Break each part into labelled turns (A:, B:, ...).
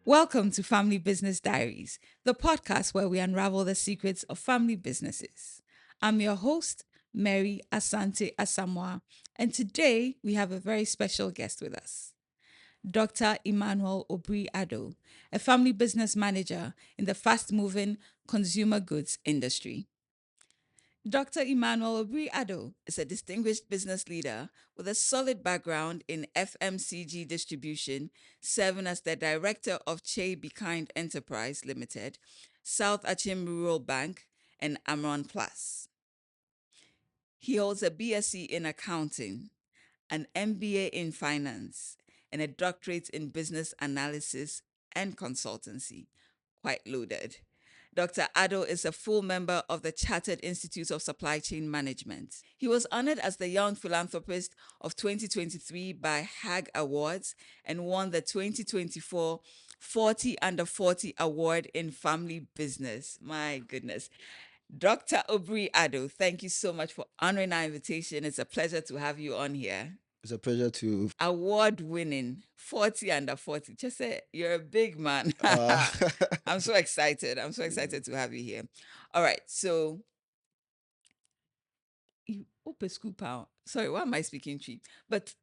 A: Welcome to Family Business Diaries, the podcast where we unravel the secrets of family businesses. I'm your host, Mary Asante Asamoah, and today we have a very special guest with us, Dr. Emmanuel Obiri Addo, a family business manager in the fast moving consumer goods industry. Dr. Emmanuel Obiri Addo is a distinguished business leader with a solid background in FMCG distribution, serving as the director of Kyei BeKind Enterprise Ltd, South Achim Rural Bank, and Amron Plus. He holds a BSc in accounting, an MBA in finance, and a doctorate in business analysis and consultancy. Quite loaded. Dr. Addo is a full member of the Chartered Institute of Supply Chain Management. He was honored as the Young Philanthropist of 2023 by HAG Awards and won the 2024 40 Under 40 Award in Family Business. My goodness. Dr. Obiri Addo, thank you so much for honoring our invitation. It's a pleasure to have you on here.
B: It's a pleasure to.
A: Award winning 40 under 40. Just say you're a big man.
B: Uh,
A: I'm so excited. I'm so excited to have you here. All right. So you open scoop out. Sorry, why am I speaking cheap? But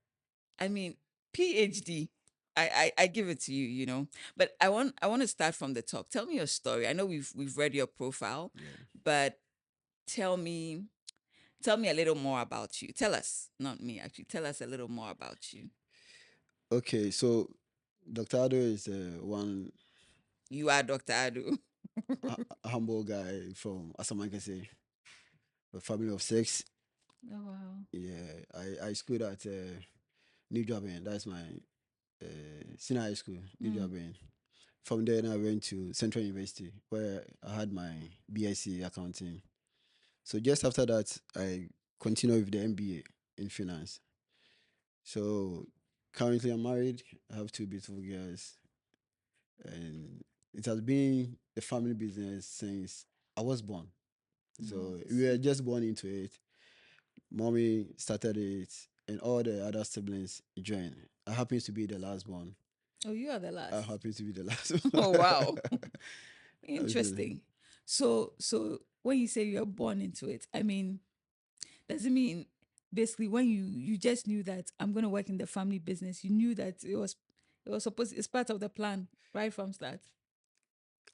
A: I mean, PhD. I give it to you, you know. But I want to start from the top. Tell me your story. I know we've read your profile,
B: yeah.
A: but tell me tell me a little more about you. Tell us, not me actually. Tell us a little more about you.
B: Okay, so Dr. Ado is one
A: You are Dr. Adu.
B: humble guy from Asamankese, a family of six.
A: Oh wow.
B: Yeah, I schooled at New Jobin. That's my senior high school, New
A: Mm.
B: Jobin. From there, I went to Central University where I had my BSc accounting. So just after that, I continued with the MBA in finance. So currently, I'm married. I have two beautiful girls, and it has been a family business since I was born.
A: Oh,
B: So we were
A: sweet.
B: just born into it. Mommy started it, and all the other siblings joined. I happen to be the last born.
A: Oh, you are the
B: I
A: last.
B: happen to be the last one.
A: Oh wow.
B: Absolutely.
A: Interesting. So when you say you're born into it, I mean, does it mean basically when you just knew that I'm gonna work in the family business, you knew that it was supposed it's part of the plan right from start.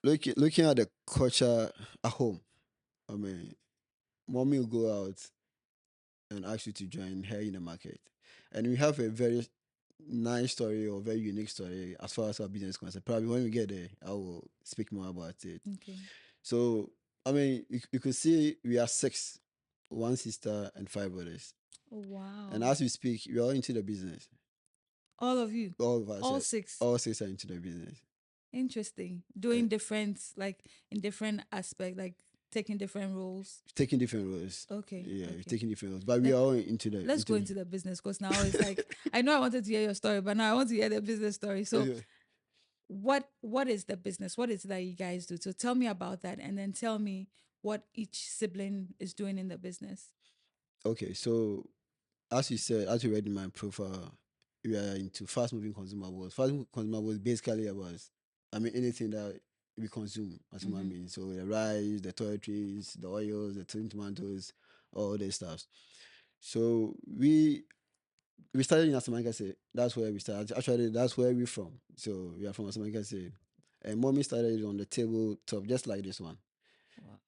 B: Looking at the culture at home, I mean, mommy will go out and ask you to join her in the market. And we have a very nice story or very unique story as far as our business is concerned. Probably when we get there, I will speak more about it.
A: Okay.
B: So, I mean, you could see we are six, one sister and five brothers.
A: Oh
B: And
A: wow.
B: as we speak, we are all into the business.
A: All of you.
B: All of us,
A: All six.
B: all six are into the business.
A: Interesting.
B: Uh,
A: Doing different like in different aspect, like taking different roles.
B: taking different roles.
A: Okay.
B: Yeah,
A: Okay.
B: taking different roles. But we are
A: Let,
B: all into the
A: let's go into the business because now it's like I know I wanted to hear your story, but now I want to hear the business story. So
B: Okay.
A: what is the business? What is it that you guys do? So tell me about that and then tell me what each sibling is doing in the business.
B: Okay, so as you said, as you read in my profile, we are into fast moving consumables. Fast moving consumables basically about, I mean, anything that we consume as human
A: Mm-hmm.
B: beings. So the rice, the toiletries, the oils, the tin tomatoes, all these stuff. So we started in Asamankase. That's where we started. Actually, that's where we're from. So we are from Asamankase. And mommy started on the tabletop just like this one.
A: Wow.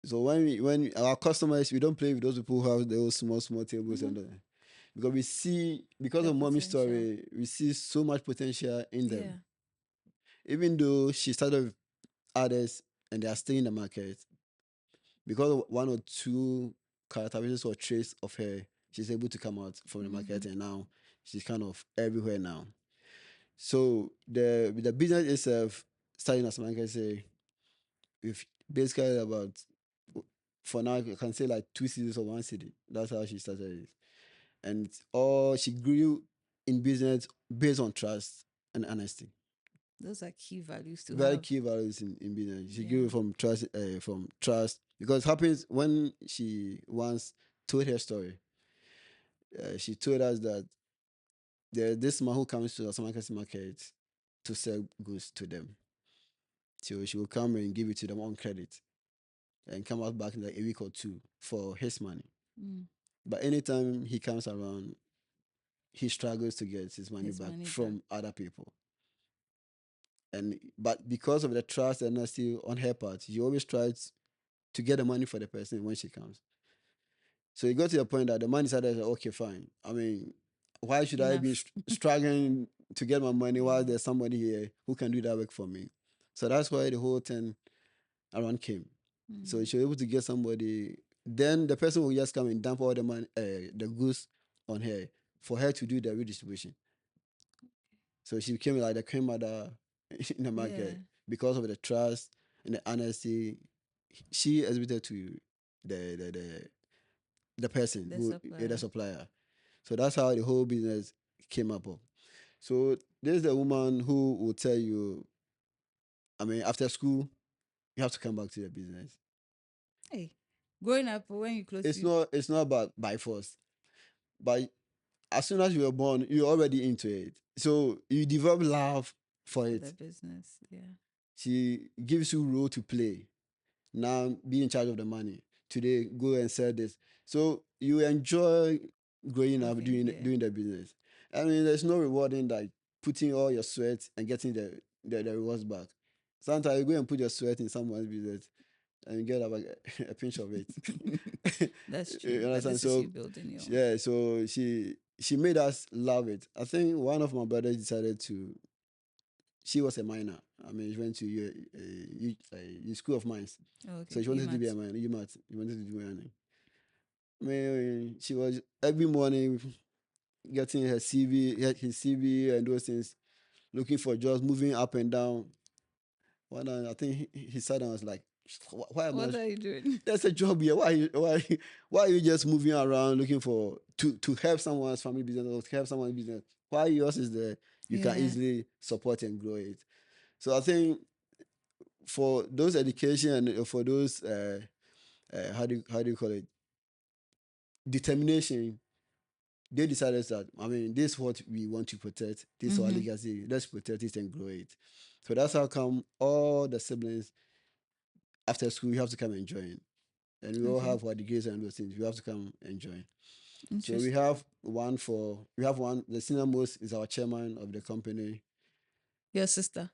B: So when our customers, we don't play with those people who have those small tables
A: Mm-hmm.
B: and because we see, because
A: The
B: of mommy's
A: potential.
B: story, we see so much potential in them.
A: Yeah.
B: Even though she started with others and they are still in the market, because of one or two characteristics or traits of her, she's able to come out from the
A: Mm-hmm.
B: market and now she's kind of everywhere now. So the business itself, starting as I can say, with basically about, for now I can say like two cities or one city. That's how she started it. And all she grew in business based on trust and honesty.
A: Those are key values to
B: Very
A: have.
B: key values in business. She grew
A: Yeah.
B: from trust because it happens when she once told her story. She told us that there's this man who comes to the market. to sell goods to them. So she will come and give it to them on credit and come out back in like a week or two for his money.
A: Mm.
B: But anytime he comes around, he struggles to get his money
A: His
B: back
A: money back.
B: from other people. And but because of the trust and honesty on her part, she always tries to get the money for the person when she comes. So it got to the point that the man decided, okay, fine. I mean, why should I be
A: Enough.
B: struggling to get my money while there's somebody here who can do that work for me? So that's why the whole thing around came. So she was able to get somebody. Then the person will just come and dump all the money, the goods on her for her to do the redistribution. So she became like the queen mother in the
A: Yeah.
B: market because of the trust and the honesty she exhibited to the the person
A: The
B: who the
A: supplier.
B: supplier. So that's how the whole business came up. So there's the woman who will tell you, I mean, after school, you have to come back to the business.
A: Hey, growing up, when you close to
B: It's not about by force, but as soon as you were born, you're already into it. So you develop love for
A: for
B: it.
A: the business, yeah.
B: She gives you role to play. Now be in charge of the money. Today, go and sell this. So you enjoy growing up
A: Okay, yeah.
B: doing the business. I mean, there's no rewarding like putting all your sweat and getting the rewards back. Sometimes you go and put your sweat in someone's business and you get about a pinch of it.
A: That's true.
B: You
A: But
B: understand?
A: this is
B: So
A: you building your own.
B: yeah, so she made us love it. I think one of my brothers decided to. She was a minor. I mean, she went to school of mines. So
A: Okay,
B: she
A: you
B: wanted to
A: might.
B: be a minor. You might. She wanted to do mining. I mean, she was every morning getting her CV, his CV, and those things, looking for jobs, moving up and down. One night, I think he sat down and was like, "Why am I?
A: What are you doing?
B: There's a job here. Why are you just moving around looking for to help someone's family business or to help someone's business? Why yours is there? You can
A: Yeah.
B: easily support and grow it." So I think for those education and for those how do you call it determination, they decided that I mean this is what we want to protect. This is our
A: Mm-hmm.
B: legacy. Let's protect it and grow it. So that's how come all the siblings after school you have to come and join, and we all
A: Okay.
B: have our degrees and those things. We have to come and join. So we
A: Interesting.
B: have one for we have one. The senior most is our chairman of the company.
A: Your sister.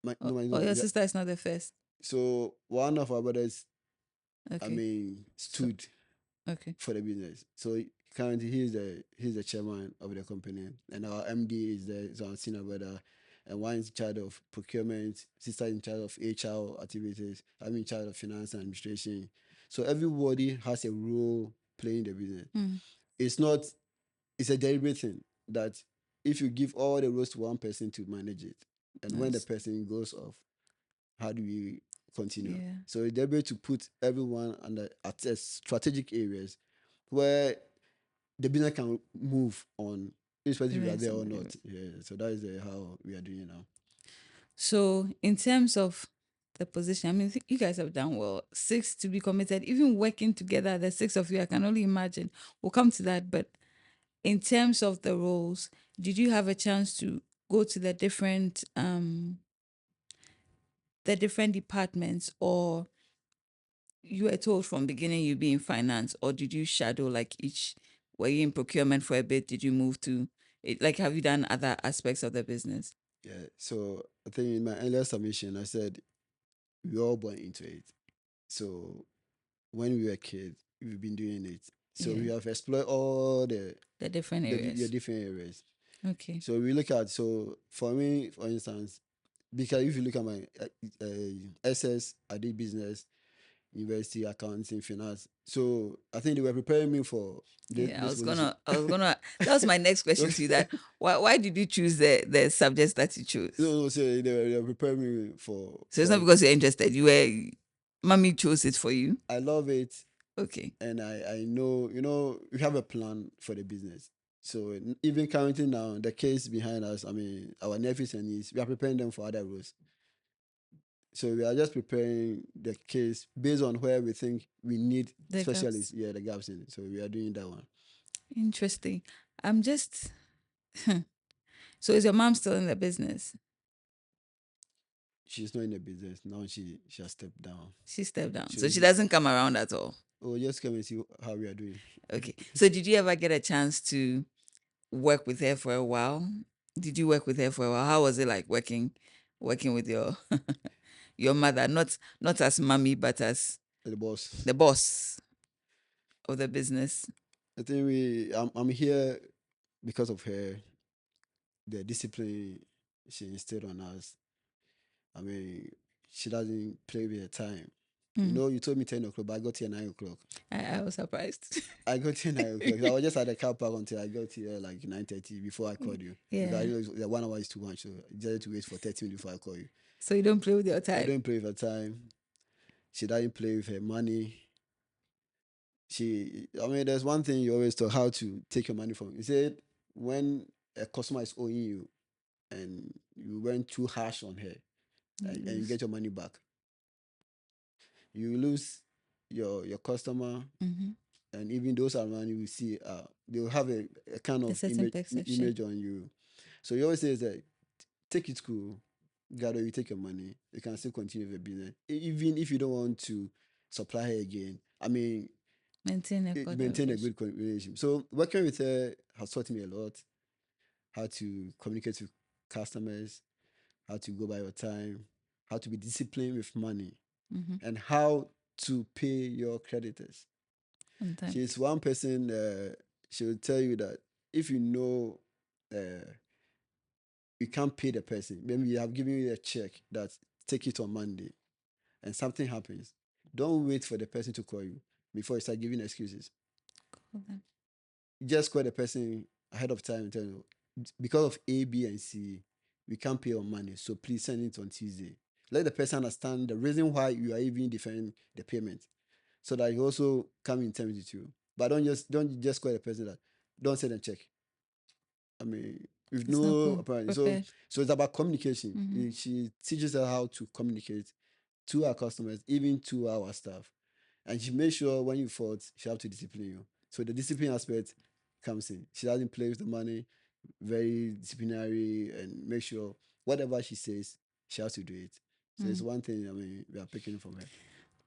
B: No,
A: Or
B: no.
A: your sister is not the first.
B: So one of our brothers, I
A: Okay.
B: mean,
A: So
B: stood
A: okay.
B: for the business. So currently he's the chairman of the company, and our MD is our senior brother, and one is in charge of procurement, sister in charge of HR activities, I'm in charge of finance and administration. So everybody has a role playing the business.
A: Mm.
B: It's not it's a deliberate thing that if you give all the roles to one person to manage it, and when the
A: Yes.
B: person goes off, how do we continue?
A: Yeah.
B: So it's deliberate to put everyone under at strategic areas where the business can move on, irrespective if you are
A: Even
B: there or
A: somebody.
B: not. Yeah, so that is how we are doing it now.
A: So in terms of the position, I mean, you guys have done well. Six to be committed, even working together, the six of you, I can only imagine. We'll come to that. But in terms of the roles, did you have a chance to go to the different departments, or you were told from beginning you'd be in finance, or did you shadow like each? Were you in procurement for a bit? Did you move to it? Like, have you done other aspects of the business?
B: Yeah. So I think in my earlier submission, I said we all born into it. So when we were kids, we've been doing it. So
A: Yeah,
B: we have explored all
A: the different
B: the
A: areas.
B: different areas.
A: Okay.
B: So we look at for me, for instance, because if you look at my SS, I did business, university, accounting, finance. So I think they were preparing me for
A: Yeah,
B: this position.
A: I was gonna. That was my next question to you. That why did you choose the subjects that you chose?
B: So they were preparing me
A: So it's
B: for
A: not
B: it.
A: because you're interested. Mommy chose it for you.
B: I love it,
A: Okay.
B: and I know we have a plan for the business. So even currently now, the case behind us, I mean, our nephews and nieces, we are preparing them for other roles. So we are just preparing the case based on where we think we need
A: The
B: specialists.
A: gaps.
B: Yeah, the gaps in it. So we are doing that one.
A: Interesting. I'm just. So is your mom still in the business?
B: she's not in the business now. She has stepped down.
A: She stepped down.
B: So
A: So she doesn't come around at all.
B: just come and see how we are doing.
A: Okay. So did you ever get a chance to work with her for a while? Did you work with her for a while? How was it like working with your your mother? Not as mommy, but as
B: The boss.
A: the boss of the business.
B: I think I'm here because of her, the discipline she instilled on us. I mean, she doesn't play with her time. You know, you told me 10 o'clock, but I got here 9 o'clock.
A: I was surprised.
B: I got here 9 o'clock. I was just at the car park until I got here like 9:30 before I called you.
A: Yeah.
B: Because I know the 1 hour is too much, so I decided to wait for 30 minutes before I call you.
A: So you don't play with your
B: I
A: time.
B: don't play with her time. She doesn't play with her money. I mean, there's one thing you always talk how to take your money from. You said when a customer is owing you and you went too harsh on her and you get your money back, you lose your customer, and even those around you will see they'll have a kind
A: A
B: of
A: certain perception.
B: image on you. So you always say is that take it cool, gather you take your money, you can still continue the business even if you don't want to supply her again. I mean,
A: Maintain a good
B: maintain a
A: relationship.
B: good relationship. So working with her has taught me a lot, how to communicate with customers, how to go by your time, how to be disciplined with money, and how to pay your creditors.
A: On time.
B: She's one person, she will tell you that if you know you can't pay the person, maybe you have given you a check that take it on Monday and something happens, don't wait for the person to call you before you start giving excuses.
A: Call them.
B: Just call the person ahead of time and tell them, because of A, B, and C, we can't pay on Monday, so please send it on Tuesday. Let the person understand the reason why you are even deferring the payment, so that he also come in terms with you. But don't just call the person that don't send a check. I mean, with
A: It's not
B: no
A: cool.
B: apparently.
A: Prepared.
B: So it's about communication. She teaches us how to communicate to our customers, even to our staff. And she makes sure when you fault, she has to discipline you. So the discipline aspect comes in. She doesn't play with the money, very disciplinary, and make sure whatever she says, she has to do it. So it's one thing, I mean, we are picking from her.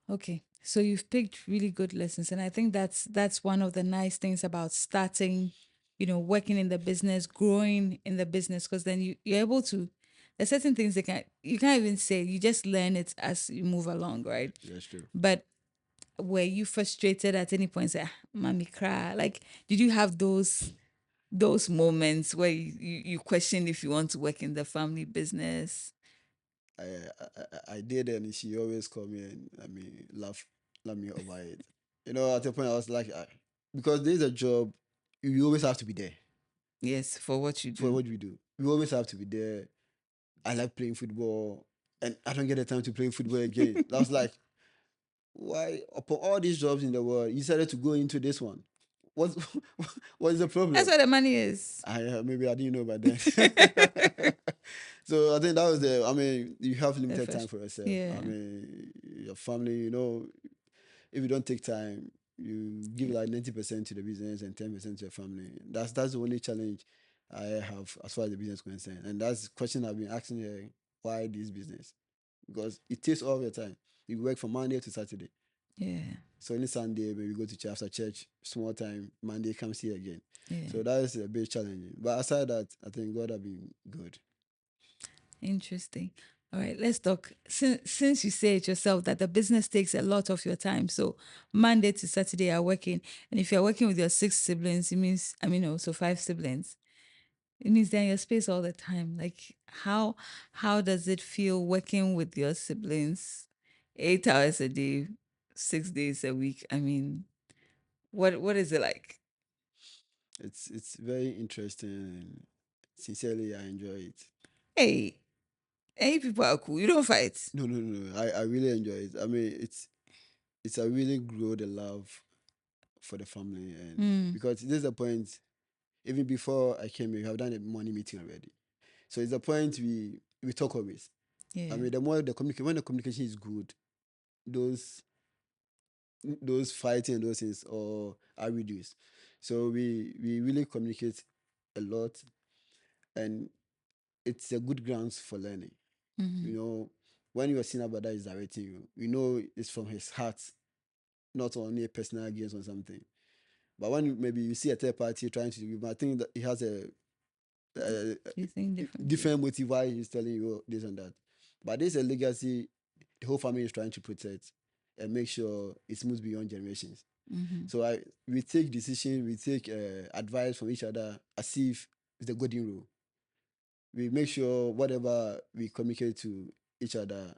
A: Okay. So you've picked really good lessons. And I think that's one of the nice things about starting, working in the business, growing in the business, because then you're able to there's certain things you can't even say. You just learn it as you move along, right?
B: That's true.
A: But were you frustrated at any point? Say, mommy cry. Like, did you have those moments where you question if you want to work in the family business?
B: I did, and she always called me and I mean laugh me over it. You know, at the point I was like, because there's a job, you always have to be there
A: Yes, for what you
B: for
A: do.
B: what we do. You always have to be there. I like playing football, and I don't get the time to play football again. I was like, why upon all these jobs in the world, you decided to go into this one? What's what is the problem?
A: That's where the money is.
B: Maybe I didn't know by then. So I think that was I mean, you have limited time for yourself.
A: Yeah.
B: I mean, your family, if you don't take time, you give like 90% to the business and 10% to your family. That's the only challenge I have as far as the business is concerned. And that's the question I've been asking her, why this business? Because it takes all your time. You work from Monday to Saturday.
A: Yeah.
B: So any Sunday, maybe go to church after church, small time, Monday comes here again.
A: Yeah.
B: So that is a bit challenging. But aside that, I think God have been good.
A: Interesting. All right, let's talk. Since you say it yourself that the business takes a lot of your time, so Monday to Saturday you're working, and if you're working with your 6 siblings, it means also 5 siblings. It means they're in your space all the time. Like how does it feel working with your siblings, 8 hours a day, 6 days a week? I mean, what is it like?
B: It's very interesting, and sincerely I enjoy it.
A: Hey, people are cool. You don't fight.
B: No. I really enjoy it. I mean, it's a really grow the love for the family, and because this is the point. Even before I came here, we have done a morning meeting already. So it's the point we talk always.
A: Yeah.
B: I mean, the more the communication, when the communication is good, those fighting and those things or are reduced. So we really communicate a lot, and it's a good grounds for learning. You know, when your senior brother is directing you, you know it's from his heart, not only a personal gains on something. But when maybe you see a third party trying to, you might think that he has a
A: You think differently.
B: different motive why he's telling you this and that. But this is a legacy the whole family is trying to protect and make sure it moves beyond generations.
A: Mm-hmm.
B: So we take decisions, we take advice from each other as if it's the golden rule. We make sure whatever we communicate to each other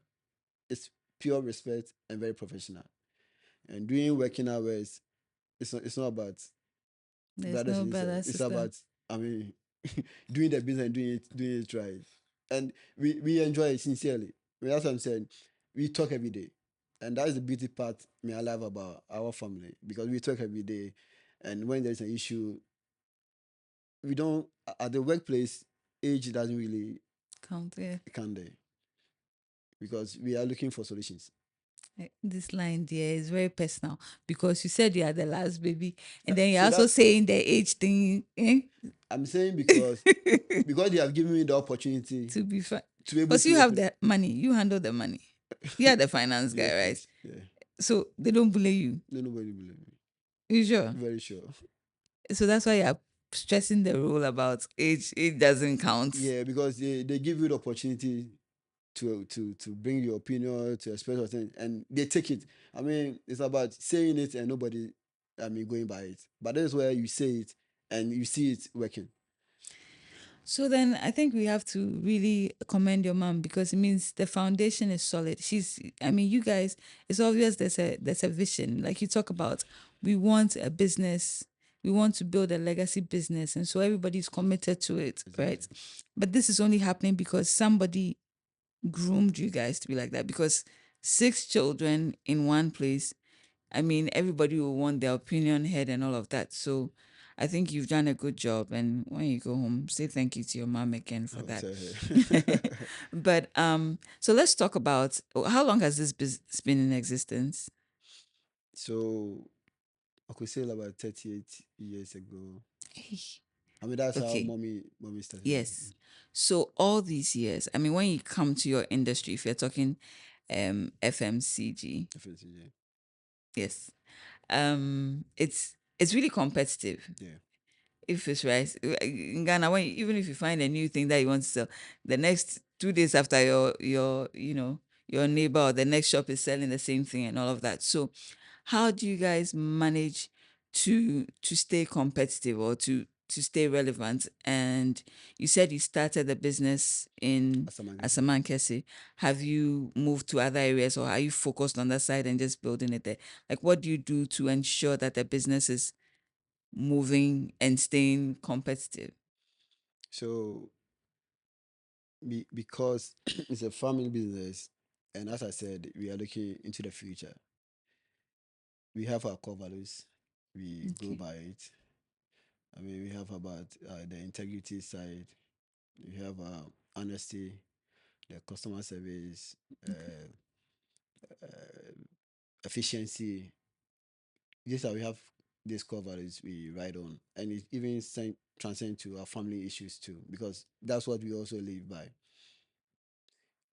B: is pure respect and very professional. And doing working hours, it's not about
A: There's
B: brothers
A: no
B: and sisters.
A: brother
B: It's
A: sister.
B: about doing the business and doing it right. And we enjoy it sincerely. That's what I'm saying. We talk every day. And that's the beauty part me I love about our family because we talk every day. And when there's an issue, we don't at the workplace, age doesn't really
A: Count there.
B: count there because we are looking for solutions.
A: This line there is very personal because you said you are the last baby, and then you're
B: So
A: also
B: that
A: saying the age thing.
B: I'm saying because they have given me the opportunity
A: To be fine.
B: to be able
A: Because you
B: to
A: have
B: open.
A: the money, you handle the money. You are the finance guy,
B: Yes,
A: right?
B: please. Yeah.
A: So they don't bully you.
B: No, nobody believe me.
A: You sure?
B: Very sure.
A: So that's why you're stressing the rule about age. It doesn't count.
B: Yeah, because they give you the opportunity to bring your opinion, to express your thing, and they take it. I mean, it's about saying it and nobody, I mean, going by it. But that's where you say it and you see it working.
A: So then I think we have to really commend your mom because it means the foundation is solid. I mean, you guys, it's obvious there's a vision. Like you talk about, we want a business, we want to build a legacy business. And so everybody's committed to it, right?
B: Exactly.
A: But this is only happening because somebody groomed you guys to be like that. Because 6 children in one place, I mean, everybody will want their opinion heard and all of that. So I think you've done a good job. And when you go home, say thank you to your mom again for
B: I would
A: that.
B: tell her.
A: But so let's talk about how long has this business been in existence?
B: So I could say about 38 years ago.
A: Hey,
B: I mean, that's how
A: okay.
B: mommy started.
A: Yes. So all these years, I mean, when you come to your industry, if you're talking FMCG,
B: FMCG.
A: yes, it's really competitive.
B: Yeah.
A: If it's rice in Ghana, even if you find a new thing that you want to sell, the next 2 days after your neighbor or the next shop is selling the same thing and all of that. So how do you guys manage to stay competitive or to stay relevant? And you said you started the business in
B: Asamangese.
A: Asamankese. Have you moved to other areas or are you focused on that side and just building it there? Like what do you do to ensure that the business is moving and staying competitive?
B: So because it's a family business, and as I said, we are looking into the future. We have our core values. We go
A: Okay.
B: by it. I mean, we have about the integrity side. We have honesty, the customer service, uh, efficiency. These are we have these core values we ride on, and it even transcend to our family issues too, because that's what we also live by.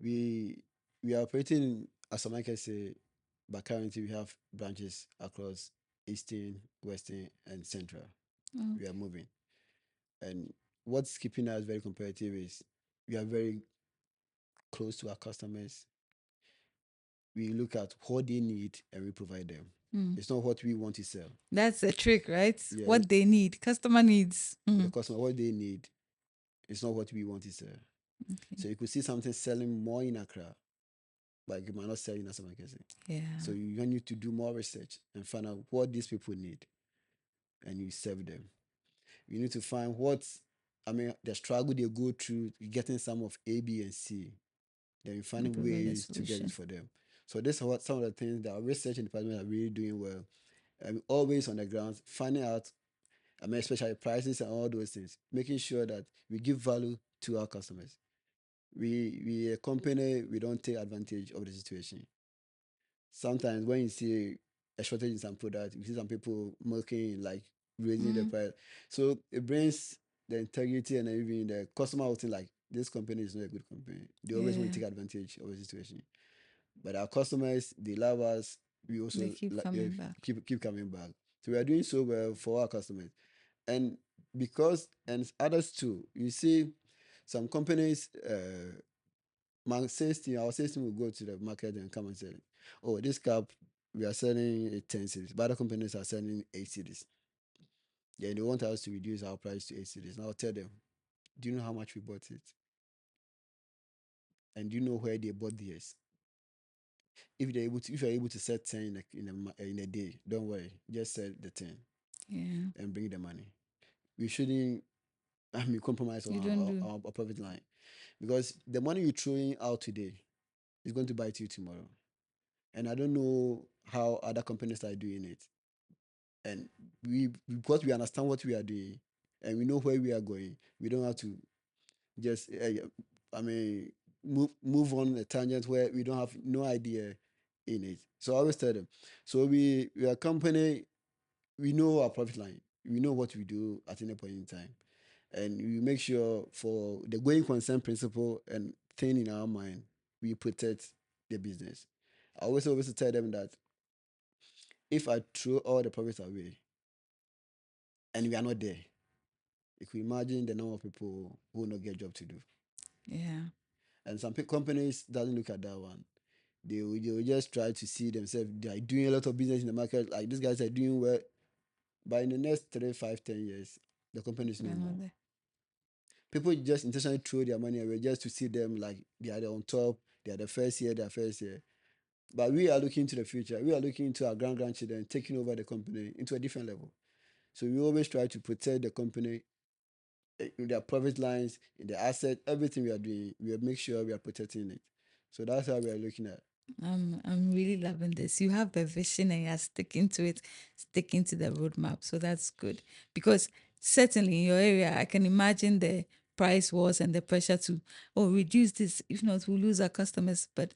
B: We we are operating as some can say, but currently we have branches across Eastern, Western, and Central. We are
A: Okay.
B: moving. And what's keeping us very competitive is we are very close to our customers. We look at what they need and we provide them.
A: Mm.
B: It's not what we want to sell.
A: That's a trick, right?
B: Yeah,
A: What they need, customer needs.
B: the
A: Mm.
B: customer, what they need, it's not what we want to sell.
A: Okay.
B: So you could see something selling more in Accra, but you might not sell in Asamakese.
A: Yeah.
B: So you need to do more research and find out what these people need and you serve them. You need to find I mean, the struggle they go through getting some of A, B, and C. Then you
A: And
B: finding
A: provide a
B: ways to get it
A: solution.
B: for them. So this is what some of the things that our research and department are really doing well. And always on the ground, finding out, I mean, especially prices and all those things, making sure that we give value to our customers. We a company, we don't take advantage of the situation. Sometimes when you see a shortage in some product, you see some people milking like raising the
A: Mm.
B: price. So it brings the integrity and even the customer will think like this company is not a good company. They always want
A: Yeah.
B: to take advantage of a situation. But our customers, they love us. We
A: They
B: also
A: keep coming back.
B: keep coming back. So we are doing so well for our customers. And because, and others too, you see, some companies, our sales team will go to the market and come and say, oh, this cup, we are selling it 10 cities, but other companies are selling 8 cities. Then they want us to reduce our price to 8 cities. And I'll tell them, do you know how much we bought it? And do you know where they bought theirs? If you're able to sell 10 in a day, don't worry, just sell the 10
A: Yeah.
B: and bring the money. We shouldn't, compromise on
A: You don't do.
B: our profit line, because the money you're throwing out today is going to bite you tomorrow. And I don't know how other companies are doing it. And because we understand what we are doing and we know where we are going, we don't have to just, I mean, move on a tangent where we don't have no idea in it. So I always tell them, so we are a company, we know our profit line, we know what we do at any point in time, and we make sure for the going concern principle and thing in our mind, we protect the business. I always tell them that if I throw all the profits away and we are not there, you can imagine the number of people who will not get job to do.
A: Yeah.
B: And some companies doesn't look at that one. They will just try to see themselves. They are doing a lot of business in the market. Like these guys are doing well. But in the next 3, 5, 10 years, the company is
A: We
B: no
A: are
B: more.
A: not there.
B: People just intentionally throw their money away just to see them like they are on top. They are the first year. They are first year. But we are looking to the future. We are looking into our grandchildren taking over the company into a different level. So we always try to protect the company in their profit lines, in the asset, everything we are doing, we make sure we are protecting it. So that's how we are looking at.
A: I'm really loving this. You have the vision and you're sticking to it, sticking to the roadmap. So that's good. Because certainly in your area, I can imagine the price wars and the pressure to reduce this. If not, we'll lose our customers. But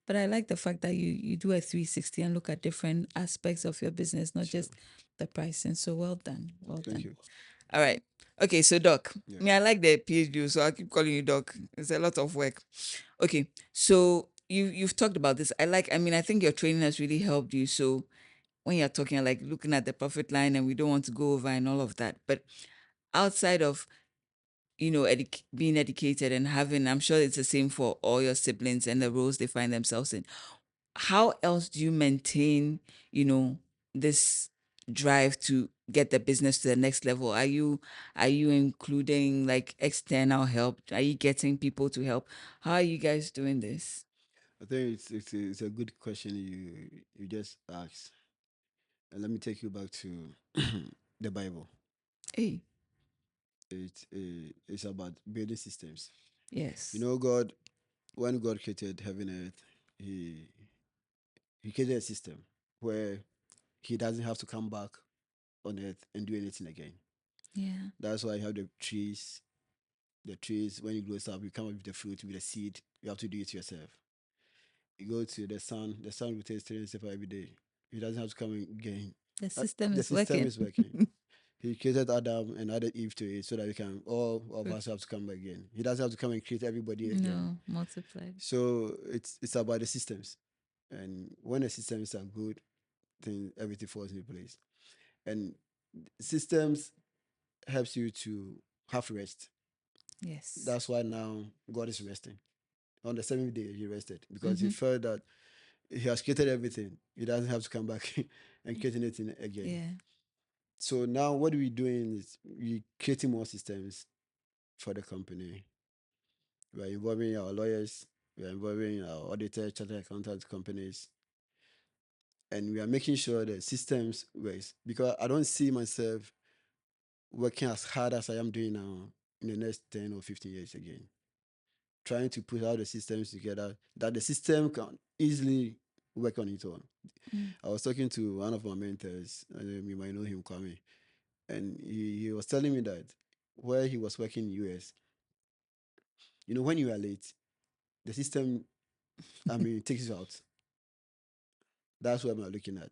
A: I like the fact that you do a 360 and look at different aspects of your business, not
B: Sure.
A: just the pricing. So well done. Well
B: Thank
A: done.
B: you.
A: All right. Okay, so Doc.
B: Yeah.
A: Me, I like the PhD, so I'll keep calling you Doc. It's a lot of work. Okay, so you've talked about this. I think your training has really helped you. So when you're talking like looking at the profit line and we don't want to go over and all of that. But outside of, being educated and having, I'm sure it's the same for all your siblings and the roles they find themselves in. How else do you maintain, this drive to get the business to the next level? Are you including like external help? Are you getting people to help? How are you guys doing this?
B: I think it's a good question you just asked. And let me take you back to the Bible.
A: Hey,
B: It's about building systems. You
A: yes.
B: know, when God created heaven and earth, he he created a system where he doesn't have to come back on earth and do anything again.
A: Yeah.
B: That's why you have the trees. The trees, when it grows up, you come up with the fruit, with the seed. You have to do it yourself. You go to the sun will taste itself every day. He doesn't have to come again.
A: The system
B: The
A: is
B: system
A: working.
B: is working. He created Adam and added Eve to it so that we can all of us have to come again. He doesn't have to come and create everybody again.
A: No, multiplied.
B: So it's about the systems. And when the systems are good, then everything falls into place. And systems helps you to have rest.
A: Yes.
B: That's why now God is resting. On the seventh day, he rested because he
A: Mm-hmm.
B: felt that he has created everything. He doesn't have to come back and create anything again.
A: Yeah.
B: So now what we're doing is we creating more systems for the company. We are involving our lawyers, we are involving our auditor, chartered accountant companies, and we are making sure the systems works because I don't see myself working as hard as I am doing now in the next 10 or 15 years again. Trying to put all the systems together that the system can easily work on its own.
A: Mm.
B: I was talking to one of my mentors, and you might know him, Kwame, and he was telling me that where he was working in US, when you are late, the system, takes you out. That's what I'm looking at.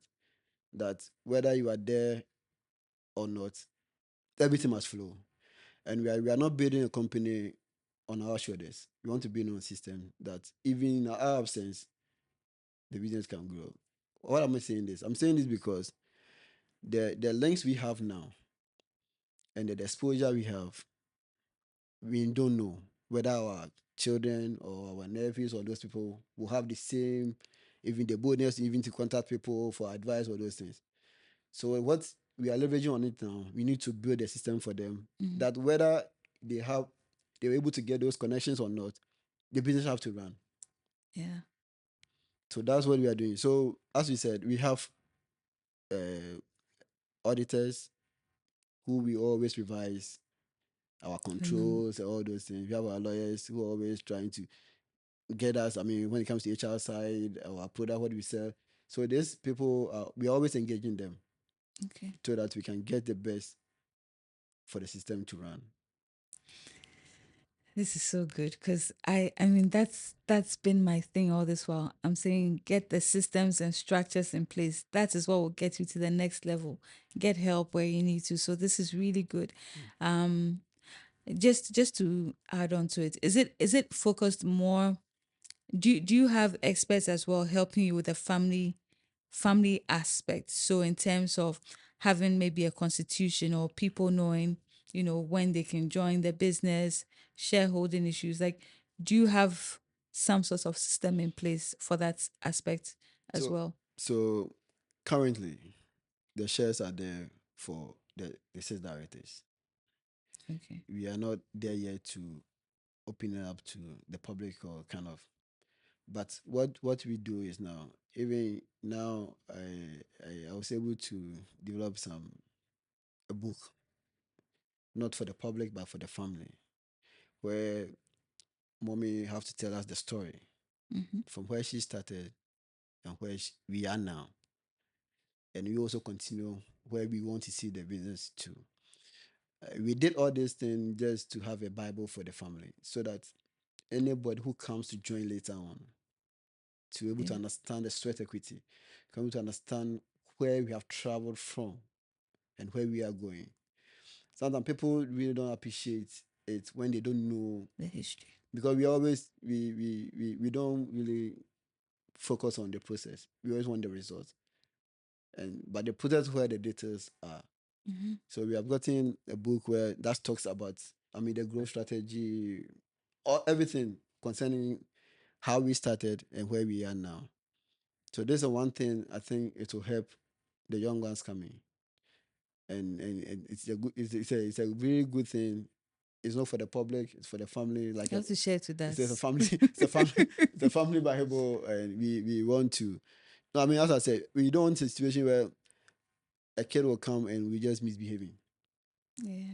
B: That whether you are there or not, everything must flow. And we are not building a company on our shoulders. We want to build on a system that even in our absence, the business can grow. What am I saying this? I'm saying this because the links we have now and the exposure we have, we don't know whether our children or our nephews or those people will have the same, even the boldness even to contact people for advice or those things. So what we are leveraging on it now, we need to build a system for them
A: Mhm.
B: that whether they have they're able to get those connections or not, the business have to run.
A: Yeah.
B: So that's what we are doing. So as we said, we have uh, auditors who we always revise our
A: Mm.
B: controls and all those things. We have our lawyers who are always trying to get us. I mean, when it comes to HR side, our product, what we sell. So these people, we are always engaging them
A: Okay.
B: so that we can get the best for the system to run.
A: This is so good because I mean that's been my thing all this while. I'm saying get the systems and structures in place. That is what will get you to the next level. Get help where you need to. So this is really good. Um just to add on to it, is it focused more, do you have experts as well helping you with the family aspect? So in terms of having maybe a constitution or people knowing, when they can join the business, shareholding issues, like, do you have some sort of system in place for that aspect as
B: So,
A: well?
B: so currently, the shares are there for the sales directors.
A: Okay.
B: We are not there yet to open it up to the public or kind of. But what we do is now, even now, I was able to develop a book, not for the public but for the family, where mommy have to tell us the story
A: Mm-hmm.
B: from where she started and where we are now, and we also continue where we want to see the business to. We did all these things just to have a Bible for the family, so that anybody who comes to join later on to be able to
A: Yeah.
B: understand the sweat equity, come to understand where we have traveled from and where we are going. Sometimes people really don't appreciate it when they don't know,
A: The history.
B: because we don't really focus on the process. We always want the results. And but the process where the data are.
A: Mm-hmm.
B: So we have gotten a book where that talks about, I mean, the growth strategy, or everything concerning how we started and where we are now. So this is one thing I think it will help the young ones coming. And it's a good, it's a really good thing. It's not for the public, it's for the family. Like
A: You have to share it with
B: it's a
A: us.
B: family, it's a family, it's a family Bible, and we want to. No, I mean, as I said, we don't want a situation where a kid will come and we just misbehaving.
A: Yeah.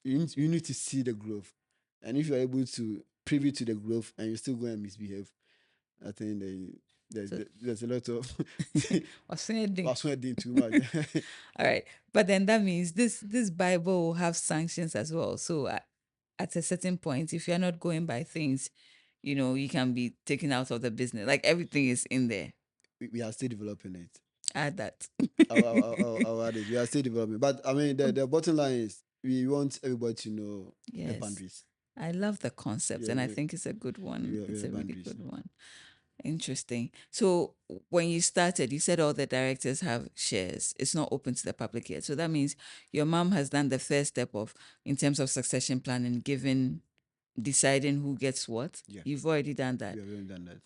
B: You need to see the growth, and if you're able to privy to the growth and you still go and misbehave, I think
A: So
B: there's a lot of
A: what's in.
B: was sweating too much.
A: All right. But then that means this Bible will have sanctions as well. So at a certain point, if you're not going by things, you can be taken out of the business. Like everything is in there.
B: We are still developing it.
A: Add that.
B: Our add it. We are still developing, but I mean, the bottom line is we want everybody to know the
A: Yes.
B: boundaries.
A: I love the concept
B: Yeah,
A: and I think it's a good one.
B: we
A: It's
B: have
A: a really
B: boundaries.
A: good one. Interesting. So when you started, you said all the directors have shares. It's not open to the public yet. So that means your mom has done the first step of, in terms of succession planning, given deciding who gets what.
B: Yeah,
A: You've already done
B: we
A: that.
B: have already done that.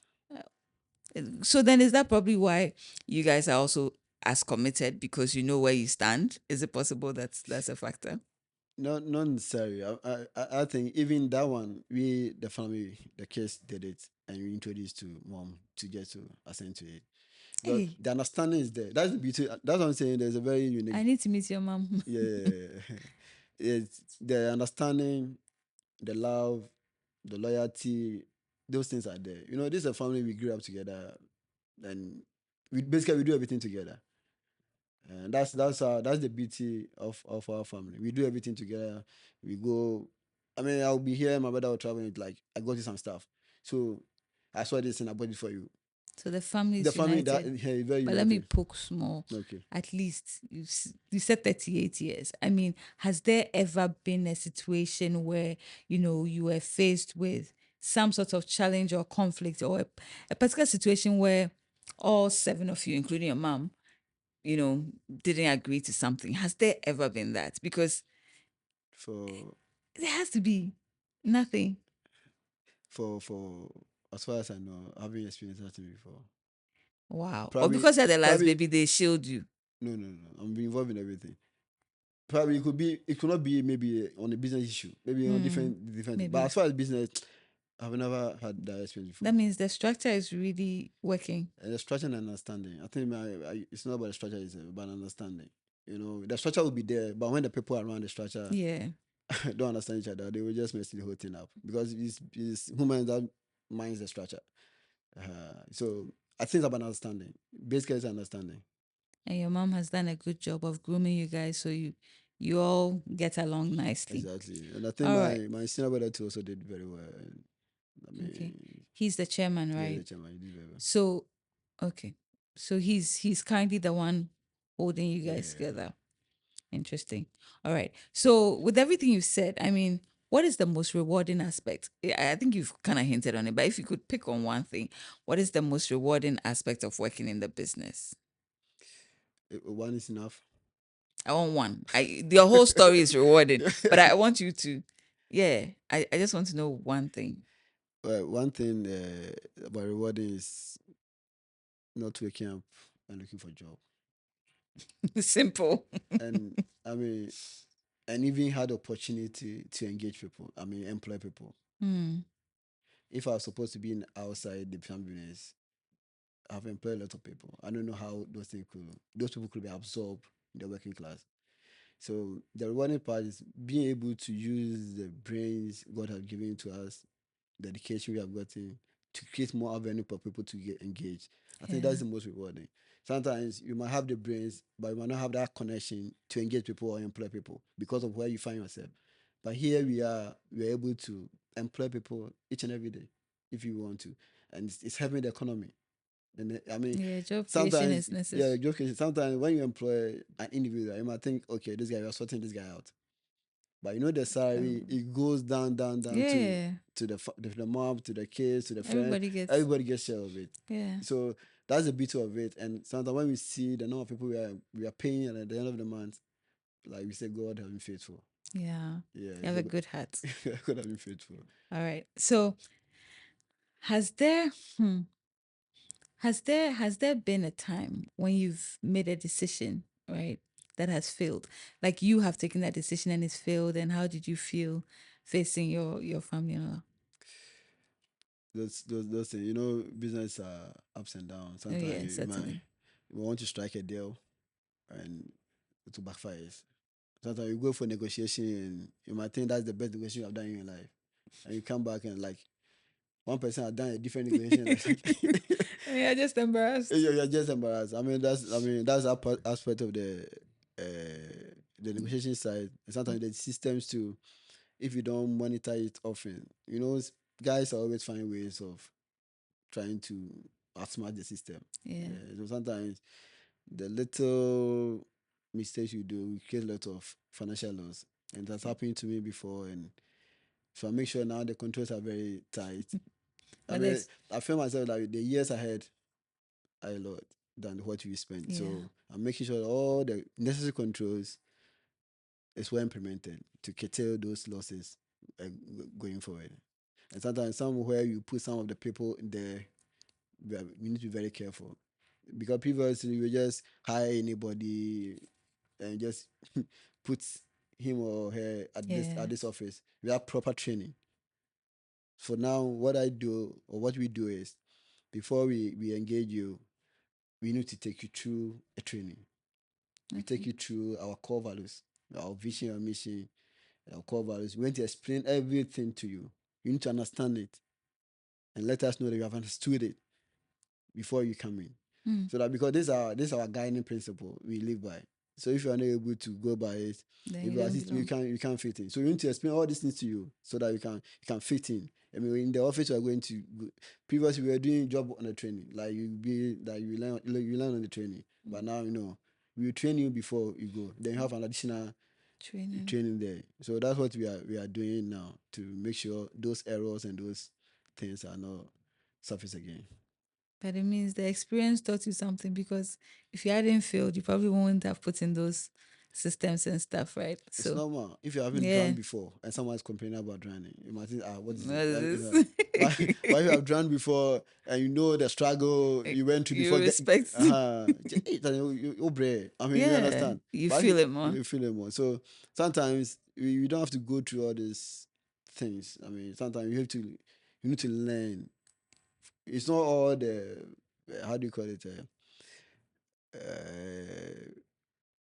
A: So then is that probably why you guys are also as committed, because you know where you stand? Is it possible that's a factor?
B: Not necessarily. I think even that one, we the family, the kids did it, and we introduced to mom to get to assent to it. Because
A: Hey,
B: the understanding is there. That's the beauty. That's what I'm saying. There's a very unique.
A: I need to meet your mom.
B: Yeah, it's the understanding, the love, the loyalty. Those things are there. You know, this is a family we grew up together, and we do everything together. And that's the beauty of our family. We do everything together. We go. I mean, I'll be here. My brother will travel. And like I got you some stuff. So I saw this and I bought it for you.
A: So the family
B: The
A: is
B: family that
A: united.
B: very
A: But let me
B: united.
A: poke small.
B: Okay.
A: At least you said 38 years. I mean, has there ever been a situation where, you were faced with some sort of challenge or conflict, or a particular situation where all seven of you, including your mom, didn't agree to something? Has there ever been that? Because
B: For
A: there has to be nothing.
B: for as far as I know, I haven't experienced that thing before.
A: Wow. Or
B: Probably
A: because you're the last
B: probably
A: baby, they shield you.
B: no. I'm involved in everything. Probably it could not be maybe on a business issue, maybe on different. But
A: Maybe.
B: as far as business, I've never had that experience before.
A: That means the structure is really working.
B: And the structure and understanding. I think it's not about the structure; it's about understanding. The structure will be there, but when the people around the structure
A: Yeah.
B: don't understand each other, they will just mess the whole thing up because it's humans that minds the structure. So I think it's about understanding. Basically, it's understanding.
A: And your mom has done a good job of grooming you guys so you all get along nicely.
B: Exactly, and I think
A: All right.
B: my senior brother too also did very well. I
A: Okay.
B: mean,
A: He's the chairman,
B: yeah,
A: right?
B: the chairman he did very well.
A: So okay. So he's kindly the one holding you guys
B: Yeah,
A: together. Interesting. All right. So with everything you said, I mean, what is the most rewarding aspect? I think you've kind of hinted on it, but if you could pick on one thing, what is the most rewarding aspect of working in the business?
B: one is enough.
A: I want one. The whole story is rewarding, but I want you to, yeah. I just want to know one thing.
B: Well, one thing about rewarding is not waking up and looking for a job,
A: Simple.
B: and I mean, and even had opportunity to engage people. I mean, employ people.
A: Hmm.
B: If I was supposed to be in outside the family business, I've employed a lot of people. I don't know how those people could be absorbed in the working class. So the rewarding part is being able to use the brains God has given to us, the education we have gotten, to create more avenue for people to get engaged. I think
A: Yeah.
B: that's the most rewarding. Sometimes you might have the brains, but you might not have that connection to engage people or employ people because of where you find yourself. But here we are able to employ people each and every day if you want to, and it's helping the economy. And I mean,
A: Yeah. Job creation
B: sometimes,
A: is
B: yeah,
A: necessary.
B: joking. Sometimes when you employ an individual, you might think, okay, this guy, you're sorting this guy out. But the salary, it goes down to
A: Yeah.
B: the mom, to the kids, to the friends.
A: Everybody gets.
B: Everybody gets share of it.
A: Yeah.
B: So that's the beauty of it. And sometimes when we see the number of people we are paying, and at the end of the month, like we say, God have been faithful.
A: Yeah.
B: Yeah,
A: You have a good heart.
B: God have been faithful.
A: All right. So has there hmm, has there been a time when you've made a decision, right, that has failed? Like you have taken that decision and it's failed, and how did you feel facing your family and all?
B: Those things, business are ups and downs.
A: Oh
B: Sometimes
A: yeah, certainly.
B: you want to strike a deal and it will backfire. Sometimes you go for negotiation and you might think that's the best negotiation you have done in your life. And you come back and like one person has done a different negotiation.
A: Yeah, just embarrassed.
B: You're just embarrassed. That's that aspect of the negotiation side. And sometimes the systems too, if you don't monitor it often, guys are always find ways of trying to outsmart the system.
A: Yeah.
B: So sometimes the little mistakes you do will create a lot of financial loss. And that's happened to me before. And so I make sure now the controls are very tight. I
A: But
B: mean,
A: there's
B: I feel myself like the years ahead are a lot than what we spend.
A: yeah.
B: So I'm making sure all the necessary controls is well implemented to curtail those losses going forward. And sometimes somewhere you put some of the people in there, we need to be very careful because previously we just hire anybody and just put him or her at
A: Yeah.
B: this office without proper training. So now what I do or what we do is before we engage you, we need to take you through a training. We take
A: Okay.
B: you through our core values, our vision, our mission, our core values. We want to explain everything to you. You need to understand it and let us know that you have understood it before you come in.
A: Hmm.
B: So that because this is our guiding principle we live by. So if you are not able to go by it,
A: Then
B: if
A: you
B: you
A: don't
B: assist me,
A: belong.
B: you can't fit in. So we need to explain all these things to you so that you can fit in I mean, in the office we are going to previously we were doing job on the training, like you learn on the training, but now we will train you before you go. Then you have an additional
A: Training.
B: training there. So that's what we are doing now to make sure those errors and those things are not surface again.
A: But it means the experience taught you something, because if you hadn't failed, you probably wouldn't have put in those systems and stuff, right?
B: It's
A: So,
B: normal. If you haven't
A: yeah.
B: drowned before and someone's complaining about drowning, you might think, what is
A: What
B: it?
A: is
B: But,
A: this?
B: but if you have drowned before and you know the struggle you went through
A: You
B: before,
A: respect.
B: I mean, you
A: Yeah,
B: understand.
A: you
B: But
A: feel it more.
B: you feel it more. So sometimes you don't have to go through all these things. I mean, sometimes you need to learn. It's not all the, how do you call it?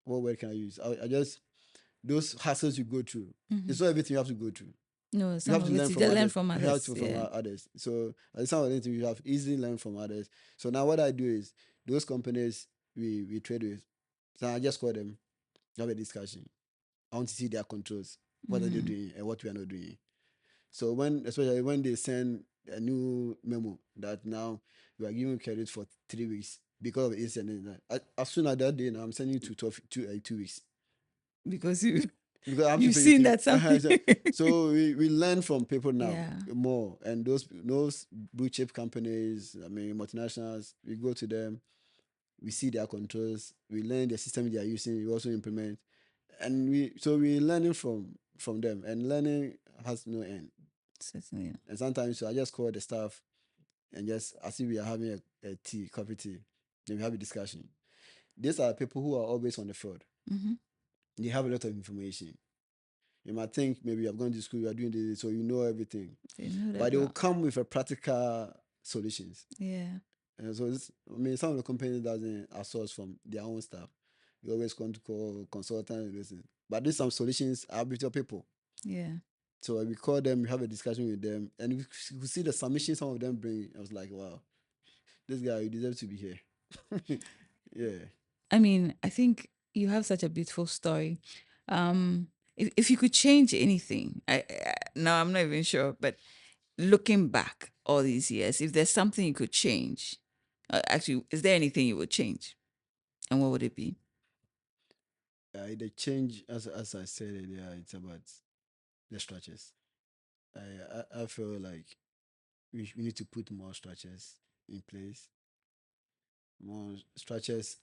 B: What word can I use? I just, those hassles you go through.
A: Mhm.
B: It's not everything you have to go through.
A: No,
B: You
A: some
B: have to
A: of it
B: learn
A: you
B: from
A: just learn
B: others.
A: from
B: You have
A: others.
B: to from
A: Yeah.
B: others. So at some of the things you have easily learned from others. So now what I do is those companies we trade with. So I just call them, have a discussion. I want to see their controls. What are they
A: Mm.
B: doing and what we are not doing. So especially when they send a new memo that now we are giving credit for 3 weeks because of incident. As soon as that day, now I'm sending you to 2 weeks
A: Because you
B: because I have to
A: you've
B: pay you
A: seen
B: three.
A: that something.
B: So we learn from people now
A: Yeah.
B: more, and those blue chip companies, I mean multinationals, we go to them, we see their controls, we learn the system they are using, we also implement, and we learning from them, and learning has no end.
A: Certainly.
B: And sometimes so I just call the staff and just as if we are having a coffee tea, then we have a discussion. These are people who are always on the field.
A: Mm-hmm.
B: They have a lot of information. You might think maybe you have gone to school, you are doing this, so you know everything.
A: They know the
B: But they will
A: ground.
B: come with a practical solutions.
A: Yeah.
B: And so I mean, some of the companies doesn't outsource from their own staff. You always come to call consultants and listen. But these some solutions are with your people.
A: Yeah.
B: So we call them, we have a discussion with them, and we see the submission some of them bring. I was like, wow, this guy, you deserve to be here. Yeah.
A: I mean, I think you have such a beautiful story. If you could change anything, no, I'm not even sure, but looking back all these years, if there's something you could change, actually, is there anything you would change? And what would it be?
B: The change, as I said earlier, it's about the structures. I feel like we need to put more structures in place. More structures,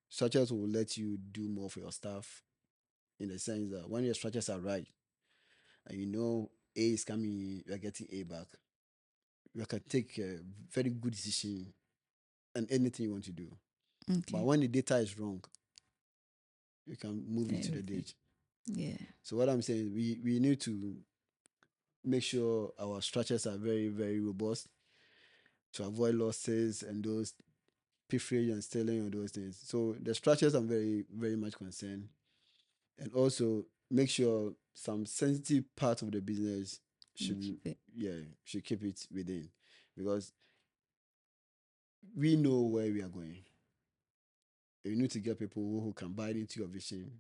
B: structures will let you do more for your staff in the sense that when your structures are right and you know A is coming, you are getting A back, you can take a very good decision and anything you want to do. But
A: Okay.
B: when the data is wrong, you can move it to the
A: Everything.
B: ditch.
A: Yeah.
B: So what I'm saying, we need to make sure our structures are very, very robust to avoid losses and those pilferage and stealing and those things. So the structures I'm very, very much concerned. And also make sure some sensitive part of the business
A: You
B: should
A: keep it.
B: should keep it within because we know where we are going. You need to get people who can buy into your vision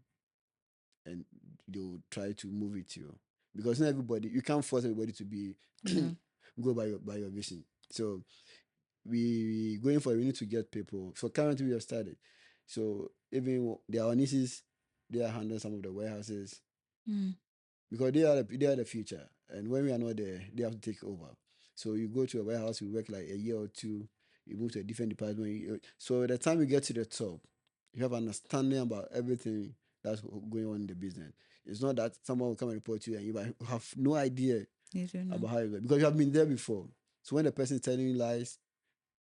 B: and they'll try to move it to you. Because not everybody you can't force everybody to be
A: No.
B: go by your vision. So we going for we need to get people. So currently we have started. So even there are nieces, they are handling some of the warehouses
A: Mm.
B: because they are the future. And when we are not there, they have to take over. So you go to a warehouse, you work like a year or two, you move to a different department. So by the time you get to the top, you have understanding about everything that's going on in the business. It's not that someone will come and report to you and you might have no idea
A: You don't know.
B: about how it works because you have been there before. So when the person is telling you lies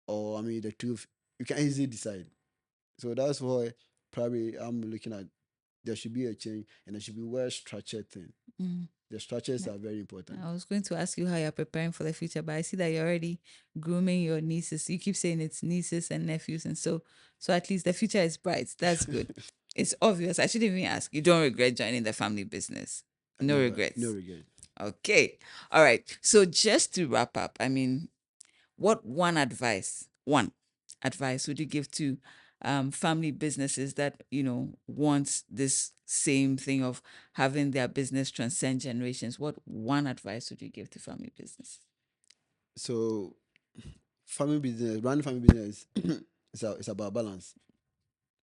B: or I mean the truth, you can easily decide. So that's why probably I'm looking at there should be a change and there should be well structured thing.
A: Mm.
B: The structures are very important.
A: I was going to ask you how you're preparing for the future, but I see that you're already grooming your nieces. You keep saying it's nieces and nephews, and so at least the future is bright. That's good. It's obvious. I shouldn't even ask. You don't regret joining the family business. No
B: Never, no
A: regrets.
B: regret.
A: Okay. All right. So just to wrap up, I mean, what one advice would you give to family businesses that, want this same thing of having their business transcend generations, what one advice would you give to family business?
B: So running family business, it's about balance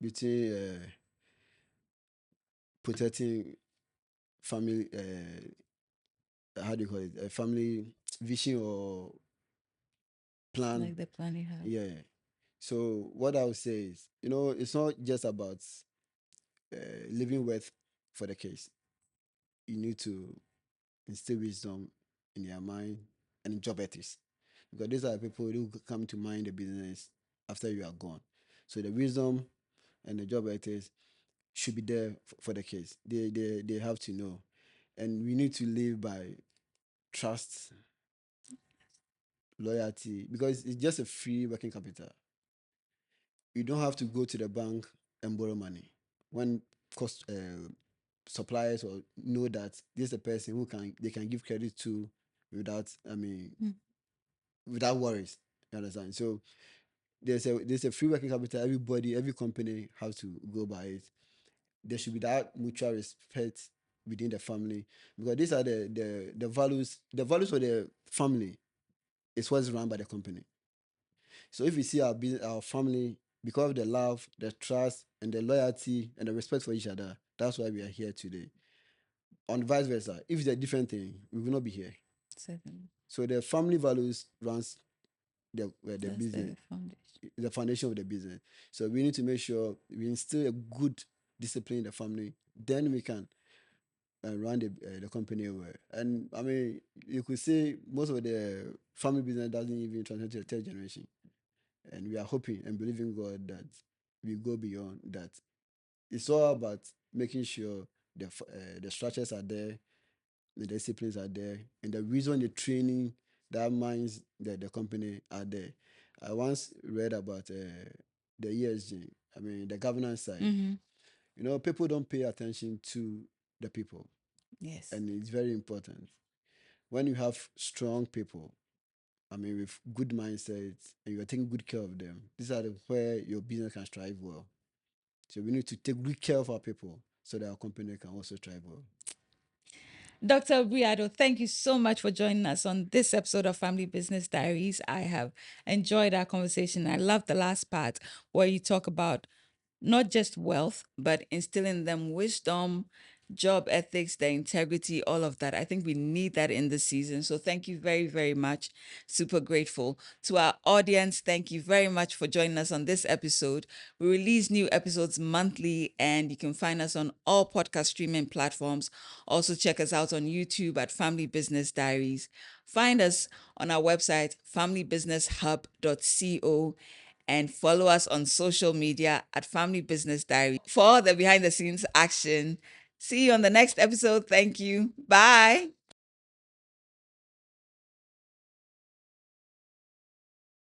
B: between protecting family, how do you call it, a family vision or plan.
A: Like the plan you have.
B: Yeah. So what I would say is, it's not just about living wealth for the case. You need to instill wisdom in their mind and job ethics, because these are the people who come to mind the business after you are gone. So the wisdom and the job ethics should be there for the case. They have to know, and we need to live by trust, loyalty, because it's just a free working capital. You don't have to go to the bank and borrow money when cost suppliers or know that this is a person who can give credit to without,
A: Mm.
B: without worries. You understand? So there's a free working capital. Every company has to go by it. There should be that mutual respect within the family, because these are the values. The values of the family is what's run by the company. So if we see our business, our family, because of the love, the trust, and the loyalty and the respect for each other, that's why we are here today. On vice versa, if it's a different thing, we will not be here.
A: Certainly.
B: So the family values runs the
A: That's
B: business,
A: the foundation.
B: the foundation of the business. So we need to make sure we instill a good discipline in the family. Then we can run the company well. And you could say most of the family business doesn't even transfer to the third generation. And we are hoping and believing God that we go beyond that. It's all about making sure the structures are there, the disciplines are there, and the reason, the training that minds the company are there. I once read about the ESG, the governance side.
A: Mm-hmm.
B: People don't pay attention to the people,
A: Yes.
B: and it's very important. When you have strong people, with good mindsets, and you are taking good care of them, these are where your business can strive well. So we need to take good care of our people so that our company can also thrive well.
A: Dr. Obiri Addo, thank you so much for joining us on this episode of Family Business Diaries. I have enjoyed our conversation. I love the last part where you talk about not just wealth, but instilling in them wisdom, job ethics, their integrity, all of that. I think we need that in this season. So thank you very, very much. Super grateful. To our audience, thank you very much for joining us on this episode. We release new episodes monthly, and you can find us on all podcast streaming platforms. Also, check us out on YouTube at Family Business Diaries. Find us on our website, familybusinesshub.co, and follow us on social media at Family Business Diary for all the behind the scenes action. See you on the next episode. Thank you. Bye.